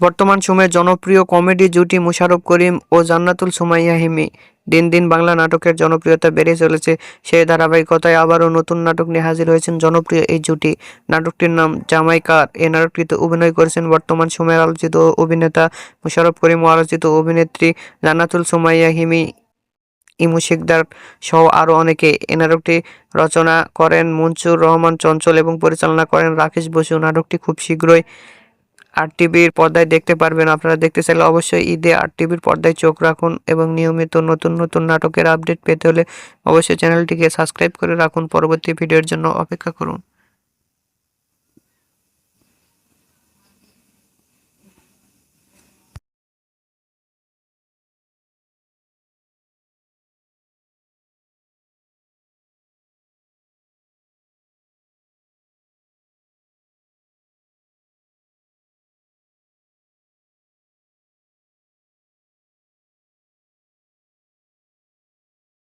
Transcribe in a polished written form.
বর্তমান সময়ে জনপ্রিয় কমেডি জুটি মোশাররফ করিম ও জান্নাতুল সুমাইয়া হিমি। দিন দিন বাংলা নাটকের জনপ্রিয়তা বেড়ে চলেছে। সেই ধারাবাহিকতায় আবারও নতুন নাটক নিয়ে হাজির হয়েছেন জনপ্রিয় এই জুটি। নাটকটির নাম জামাইকার। এই নাটকটিতে অভিনয় করেছেন বর্তমান সময়ের আলোচিত অভিনেতা মোশাররফ করিম ও আলোচিত অভিনেত্রী জান্নাতুল সুমাইয়া হিমি, ইমু শিকদার সহ আরও অনেকে। এই নাটকটি রচনা করেন মনসুর রহমান চঞ্চল এবং পরিচালনা করেন রাকেশ বসু। নাটকটি খুব শীঘ্রই আরটিভির পর্দায় দেখতে পারবেন। আপনারা দেখতে চাইলে অবশ্যই ঈদে আরটিভির পর্দায় চোখ রাখুন এবং নিয়মিত নতুন নতুন নাটকের আপডেট পেতে হলে অবশ্যই চ্যানেলটিকে সাবস্ক্রাইব করে রাখুন। পরবর্তী ভিডিওর জন্য অপেক্ষা করুন।